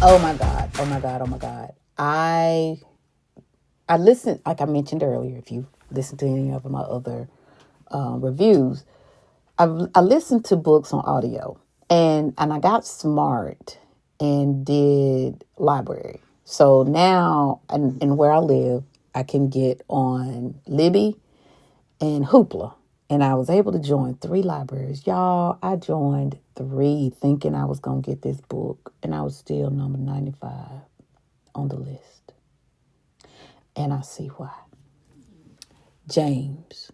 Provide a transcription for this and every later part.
Oh my God. Oh my God. Oh my God. I listened, like I mentioned earlier, if you listen to any of my other reviews, I listened to books on audio, and I got smart and did library. So now, and where I live, I can get on Libby and Hoopla. And I was able to join 3 libraries. Y'all, I joined 3 thinking I was going to get this book. And I was still number 95 on the list. And I see why. James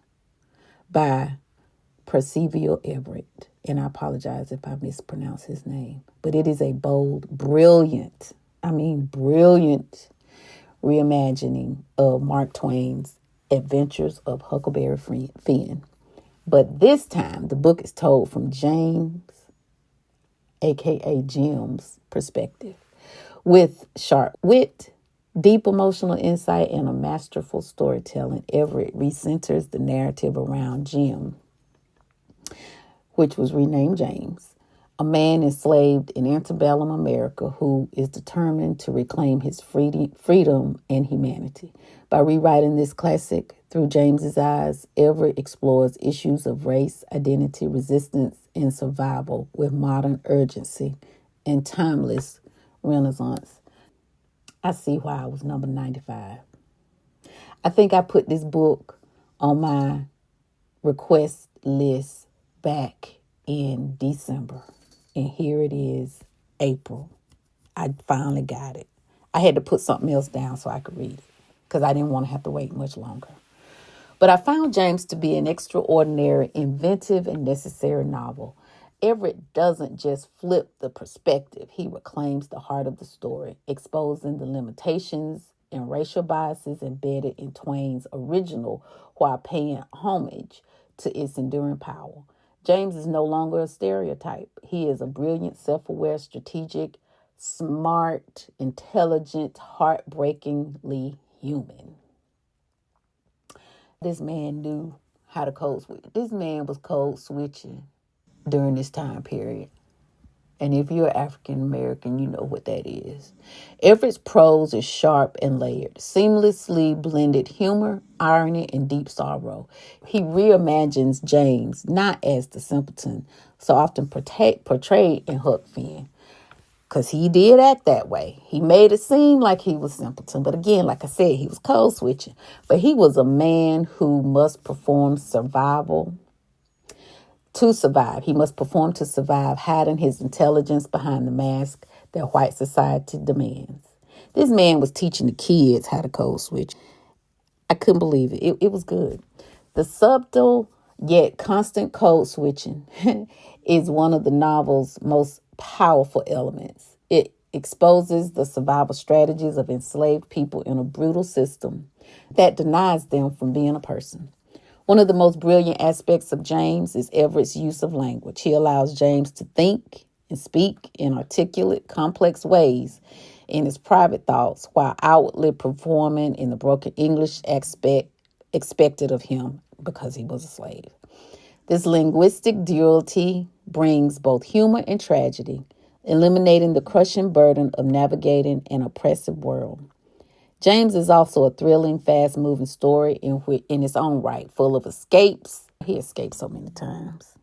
by Percival Everett. And I apologize if I mispronounce his name. But it is a bold, brilliant reimagining of Mark Twain's Adventures of Huckleberry Finn. But this time, the book is told from James, a.k.a. Jim's, perspective. With sharp wit, deep emotional insight, and a masterful storytelling, Everett recenters the narrative around Jim, which was renamed James, a man enslaved in antebellum America who is determined to reclaim his freedom and humanity. By rewriting this classic through James's eyes, Everett explores issues of race, identity, resistance, and survival with modern urgency and timeless renaissance. I see why I was number 95. I think I put this book on my request list back in December. And here it is, April. I finally got it. I had to put something else down so I could read it because I didn't want to have to wait much longer. But I found James to be an extraordinary, inventive, and necessary novel. Everett doesn't just flip the perspective. He reclaims the heart of the story, exposing the limitations and racial biases embedded in Twain's original while paying homage to its enduring power. James is no longer a stereotype. He is a brilliant, self-aware, strategic, smart, intelligent, heartbreakingly human. This man knew how to code switch. This man was code switching during this time period. And if you're African American, you know what that is. Everett's prose is sharp and layered, seamlessly blended humor, irony, and deep sorrow. He reimagines James not as the simpleton so often portrayed in Huck Finn, because he did act that way. He made it seem like he was simpleton. But again, like I said, he was code switching. But he was a man who must perform to survive. He must perform to survive, hiding his intelligence behind the mask that white society demands. This man was teaching the kids how to code switch. I couldn't believe it. It was good. The subtle yet constant code switching is one of the novel's most powerful elements. It exposes the survival strategies of enslaved people in a brutal system that denies them from being a person. One of the most brilliant aspects of James is Everett's use of language. He allows James to think and speak in articulate, complex ways in his private thoughts while outwardly performing in the broken English expected of him because he was a slave. This linguistic duality brings both humor and tragedy, eliminating the crushing burden of navigating an oppressive world. James is also a thrilling, fast-moving story in its own right, full of escapes. He escaped so many times.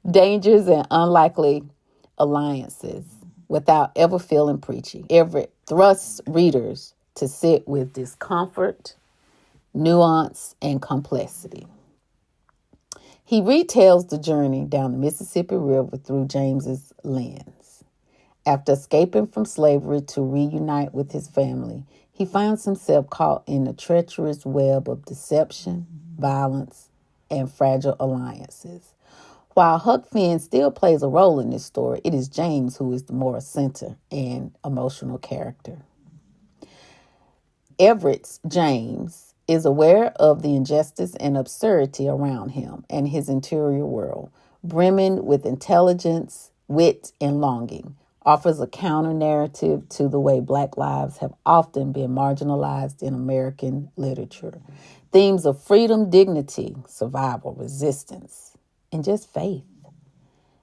Dangers and unlikely alliances without ever feeling preachy. Everett thrusts readers to sit with discomfort, nuance, and complexity. He retells the journey down the Mississippi River through James's lens. After escaping from slavery to reunite with his family, he finds himself caught in the treacherous web of deception, violence, and fragile alliances. While Huck Finn still plays a role in this story, it is James who is the more center and emotional character. Everett's James is aware of the injustice and absurdity around him and his interior world, brimming with intelligence, wit, and longing. Offers a counter-narrative to the way Black lives have often been marginalized in American literature. Themes of freedom, dignity, survival, resistance, and just faith,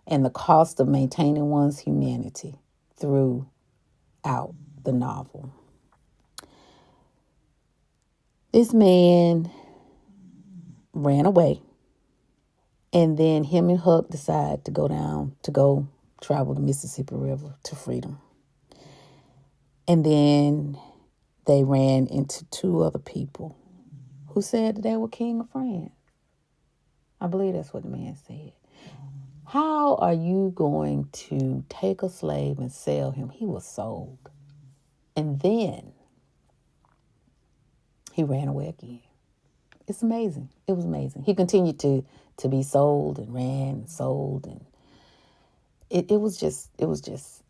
and the cost of maintaining one's humanity. throughout the novel. This man ran away, and then him and Huck decide to go travel the Mississippi River to freedom. And then they ran into two other people who said that they were king of France. I believe that's what the man said. How are you going to take a slave and sell him? He was sold. And then he ran away again. It's amazing. It was amazing. He continued to be sold and ran and sold, and it was just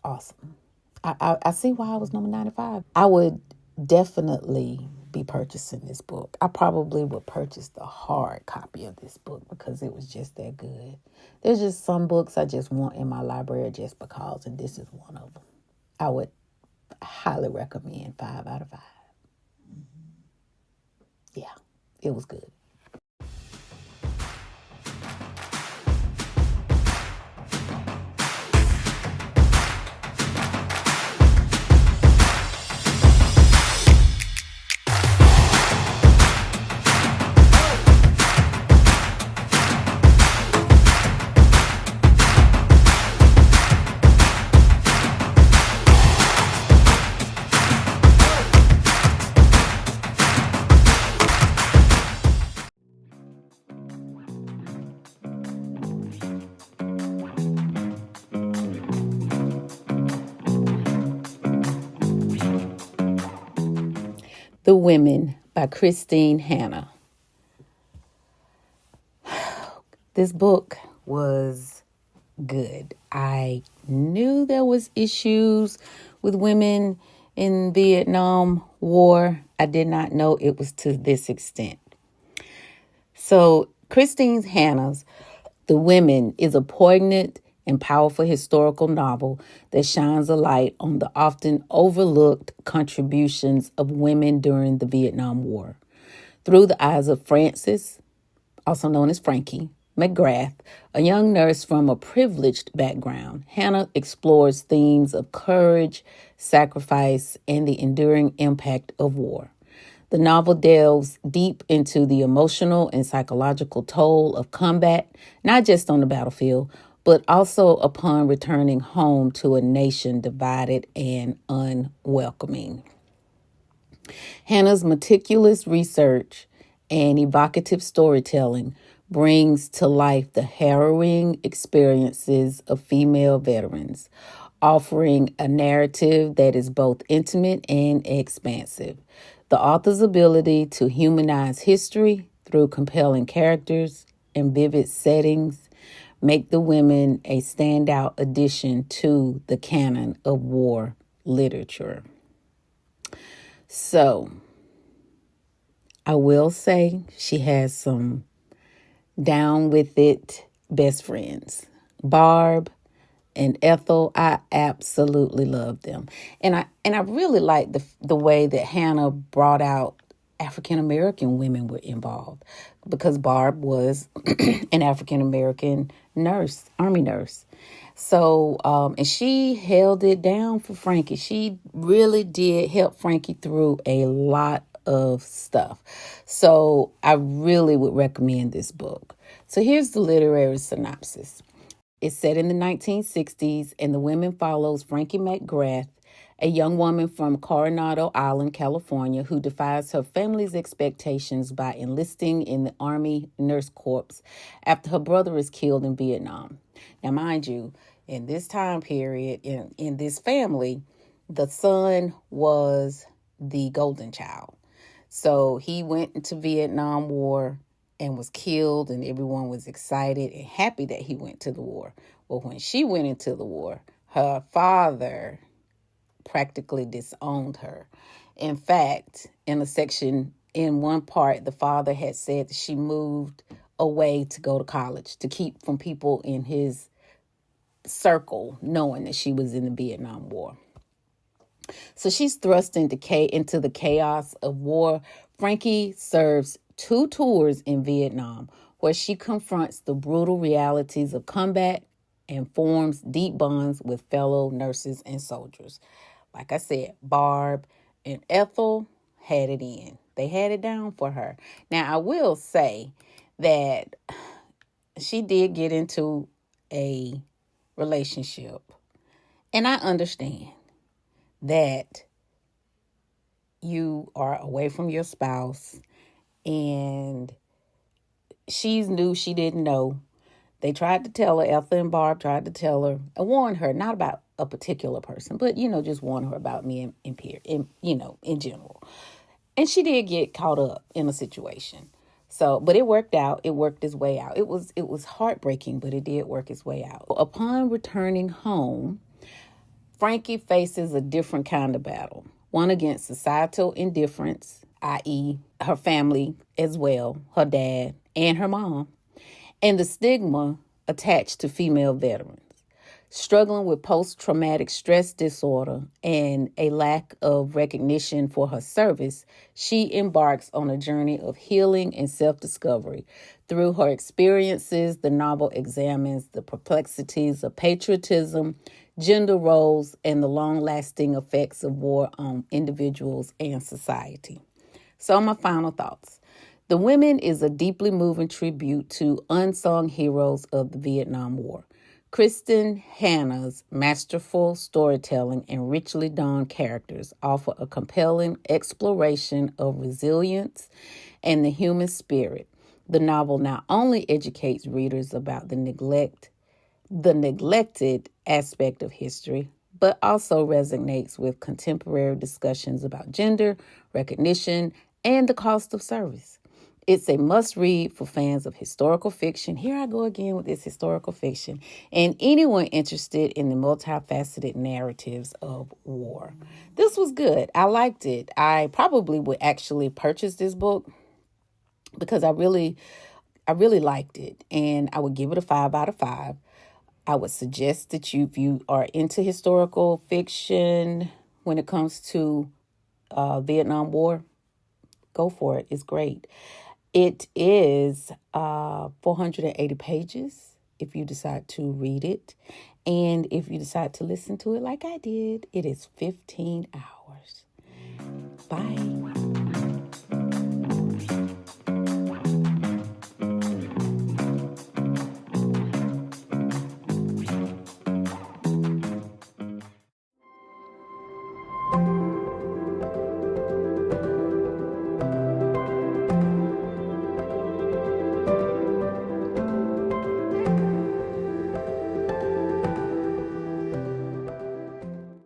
awesome. I see why I was number 95. I would definitely be purchasing this book. I probably would purchase the hard copy of this book because it was just that good. There's just some books I just want in my library just because, and this is one of them. I would highly recommend 5 out of 5. Yeah, it was good. The Women by Kristin Hannah. This book was good. I knew there was issues with women in Vietnam War. I did not know it was to this extent. So Kristin Hannah's The Women is a poignant and powerful historical novel that shines a light on the often overlooked contributions of women during the Vietnam War. Through the eyes of Frances, also known as Frankie, McGrath, a young nurse from a privileged background, Hannah explores themes of courage, sacrifice, and the enduring impact of war. The novel delves deep into the emotional and psychological toll of combat, not just on the battlefield, but also upon returning home to a nation divided and unwelcoming. Hannah's meticulous research and evocative storytelling brings to life the harrowing experiences of female veterans, offering a narrative that is both intimate and expansive. The author's ability to humanize history through compelling characters and vivid settings make The Women a standout addition to the canon of war literature. So, I will say she has some down with it best friends. Barb and Ethel, I absolutely love them. And I really like the way that Hannah brought out African American women were involved, because Barb was an African American nurse, Army nurse. So, and she held it down for Frankie. She really did help Frankie through a lot of stuff. So I really would recommend this book. So here's the literary synopsis. It's set in the 1960s, and The Women follows Frankie McGrath, a young woman from Coronado Island, California, who defies her family's expectations by enlisting in the Army Nurse Corps after her brother is killed in Vietnam. Now, mind you, in this time period, in this family, the son was the golden child. So he went into Vietnam War and was killed, and everyone was excited and happy that he went to the war. Well, when she went into the war, her father practically disowned her. In fact, in one part, the father had said that she moved away to go to college to keep from people in his circle knowing that she was in the Vietnam War. So she's thrust into the chaos of war. Frankie serves 2 tours in Vietnam where she confronts the brutal realities of combat and forms deep bonds with fellow nurses and soldiers. Like I said, Barb and Ethel had it in. They had it down for her. Now, I will say that she did get into a relationship. And I understand that you are away from your spouse and she knew she didn't know. They tried to tell her, Ethel and Barb tried to tell her, and warn her, not about a particular person, but, just warn her about me in general. And she did get caught up in a situation. So, but it worked out. It worked its way out. It was heartbreaking, but it did work its way out. Upon returning home, Frankie faces a different kind of battle. One against societal indifference, i.e. her family as well, her dad and her mom, and the stigma attached to female veterans. Struggling with post-traumatic stress disorder and a lack of recognition for her service, she embarks on a journey of healing and self-discovery. Through her experiences, the novel examines the perplexities of patriotism, gender roles, and the long-lasting effects of war on individuals and society. So my final thoughts. The Women is a deeply moving tribute to unsung heroes of the Vietnam War. Kristin Hannah's masterful storytelling and richly done characters offer a compelling exploration of resilience and the human spirit. The novel not only educates readers about the neglected aspect of history, but also resonates with contemporary discussions about gender, recognition, and the cost of service. It's a must-read for fans of historical fiction. Here I go again with this historical fiction. And anyone interested in the multifaceted narratives of war. This was good. I liked it. I probably would actually purchase this book because I really liked it. And I would give it a 5 out of 5. I would suggest that if you are into historical fiction when it comes to Vietnam War, go for it. It's great. It is 480 pages if you decide to read it. And if you decide to listen to it like I did, it is 15 hours. Bye.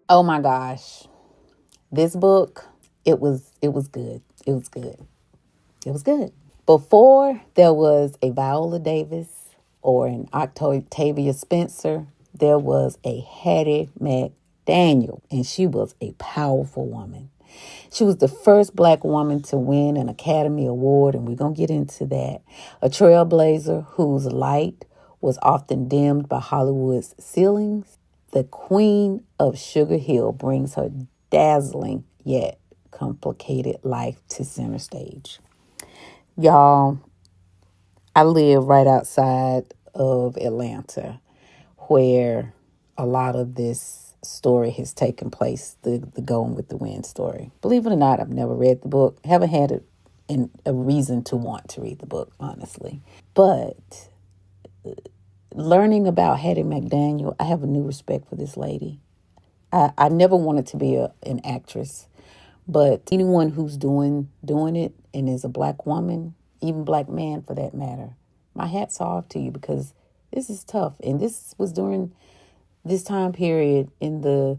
Oh my gosh. This book, it was good. It was good. It was good. Before there was a Viola Davis or an Octavia Spencer, there was a Hattie McDaniel, and she was a powerful woman. She was the first Black woman to win an Academy Award, and we're going to get into that. A trailblazer whose light was often dimmed by Hollywood's ceilings. The Queen of Sugar Hill brings her dazzling yet complicated life to center stage. Y'all, I live right outside of Atlanta, where a lot of this story has taken place, the Going with the Wind story. Believe it or not, I've never read the book. Haven't had a reason to want to read the book, honestly. But learning about Hattie McDaniel, I have a new respect for this lady. I never wanted to be an actress, but anyone who's doing it and is a Black woman, even Black man for that matter, my hat's off to you, because this is tough. And this was during this time period in the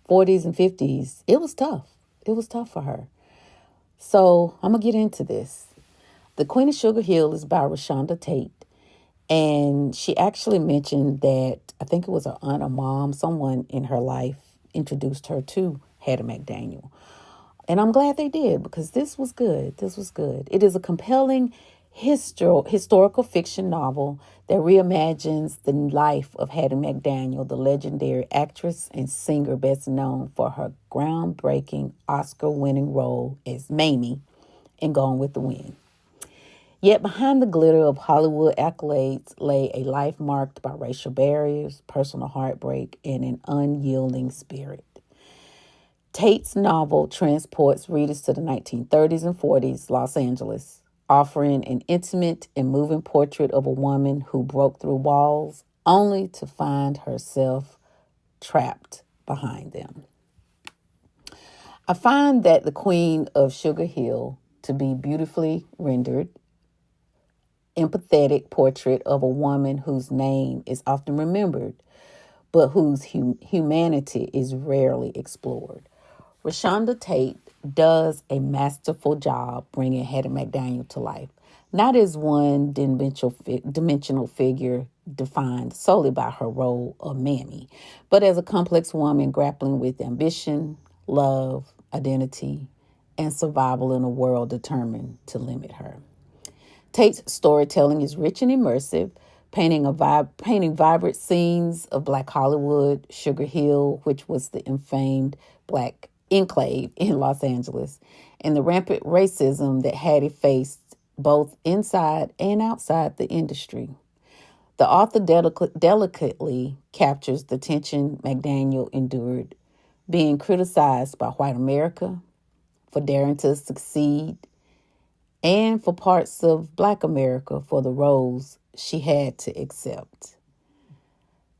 40s and 50s. It was tough. It was tough for her. So I'm going to get into this. The Queen of Sugar Hill is by ReShonda Tate. And she actually mentioned that, I think it was her aunt or mom, someone in her life introduced her to Hattie McDaniel. And I'm glad they did, because this was good. This was good. It is a compelling historical fiction novel that reimagines the life of Hattie McDaniel, the legendary actress and singer best known for her groundbreaking Oscar-winning role as Mamie in Gone with the Wind. Yet behind the glitter of Hollywood accolades lay a life marked by racial barriers, personal heartbreak, and an unyielding spirit. Tate's novel transports readers to the 1930s and 40s Los Angeles, offering an intimate and moving portrait of a woman who broke through walls only to find herself trapped behind them. I find that the Queen of Sugar Hill to be beautifully rendered, empathetic portrait of a woman whose name is often remembered, but whose humanity is rarely explored. ReShonda Tate does a masterful job bringing Hattie McDaniel to life, not as one dimensional figure defined solely by her role of Mammy, but as a complex woman grappling with ambition, love, identity, and survival in a world determined to limit her. Tate's storytelling is rich and immersive, painting vibrant scenes of Black Hollywood, Sugar Hill, which was the infamed Black enclave in Los Angeles, and the rampant racism that Hattie faced both inside and outside the industry. The author delicately captures the tension McDaniel endured, being criticized by white America for daring to succeed and for parts of Black America for the roles she had to accept.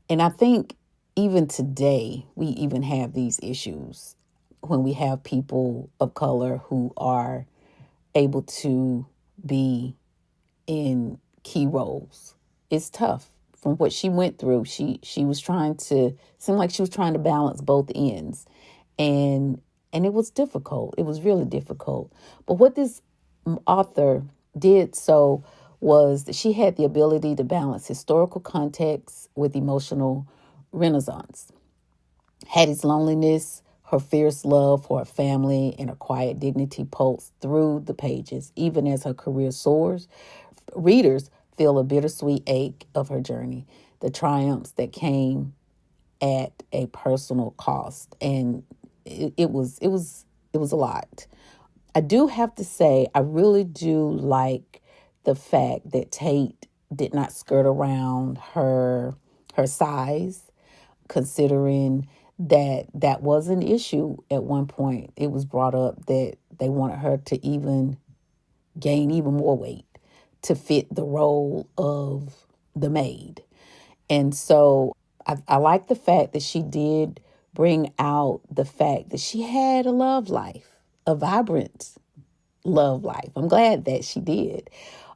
And I think even today, we even have these issues when we have people of color who are able to be in key roles. It's tough. From what she went through, she was trying to, seemed like she was trying to balance both ends. And it was difficult. It was really difficult. But what this author did so was that she had the ability to balance historical context with emotional renaissance. Hattie's loneliness, her fierce love for her family, and her quiet dignity pulse through the pages. Even as her career soars, readers feel a bittersweet ache of her journey, the triumphs that came at a personal cost. And it was a lot. I do have to say, I really do like the fact that Tate did not skirt around her size, considering that was an issue at one point. It was brought up that they wanted her to even gain even more weight to fit the role of the maid. And so I like the fact that she did bring out the fact that she had a love life, a vibrant love life. I'm glad that she did.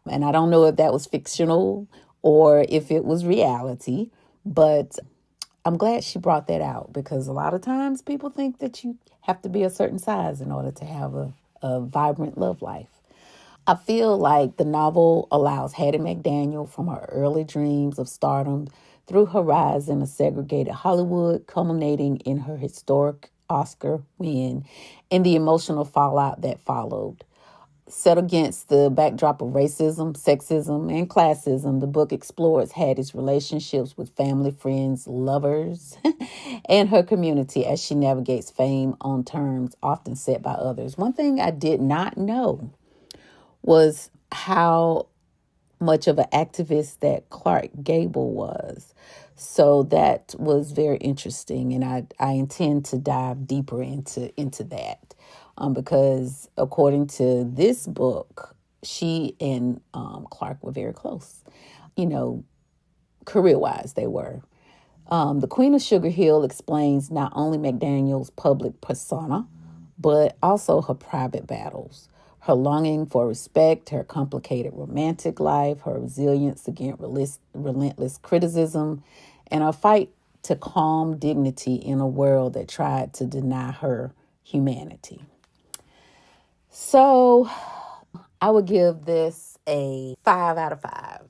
And I don't know if that was fictional or if it was reality, but I'm glad she brought that out, because a lot of times people think that you have to be a certain size in order to have a vibrant love life. I feel like the novel allows Hattie McDaniel from her early dreams of stardom through her rise in a segregated Hollywood, culminating in her historic Oscar win and the emotional fallout that followed. Set against the backdrop of racism, sexism, and classism, the book explores Hattie's relationships with family, friends, lovers, and her community as she navigates fame on terms often set by others. One thing I did not know was how much of an activist that Clark Gable was. So that was very interesting, and I intend to dive deeper into that, because according to this book, she and Clark were very close. Career-wise, they were. The Queen of Sugar Hill explains not only McDaniel's public persona, but also her private battles, her longing for respect, her complicated romantic life, her resilience against relentless criticism, and her fight to calm dignity in a world that tried to deny her humanity. So I would give this a 5 out of 5.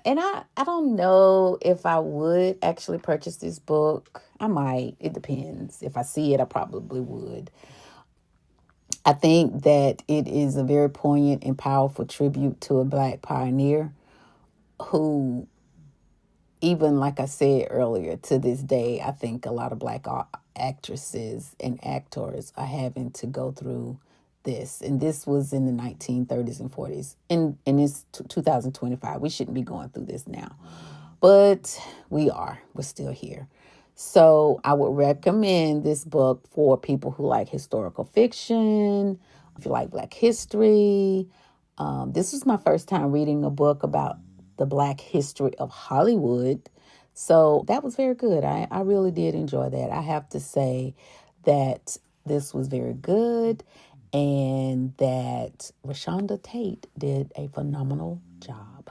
And I don't know if I would actually purchase this book. I might. It depends. If I see it, I probably would. I think that it is a very poignant and powerful tribute to a Black pioneer who, even like I said earlier, to this day, I think a lot of Black actresses and actors are having to go through this, and this was in the 1930s and 40s, and it's 2025. We shouldn't be going through this now, but we're still here. So I would recommend this book for people who like historical fiction, if you like Black history. This was my first time reading a book about the Black history of Hollywood. So that was very good. I really did enjoy that. I have to say that this was very good and that ReShonda Tate did a phenomenal job.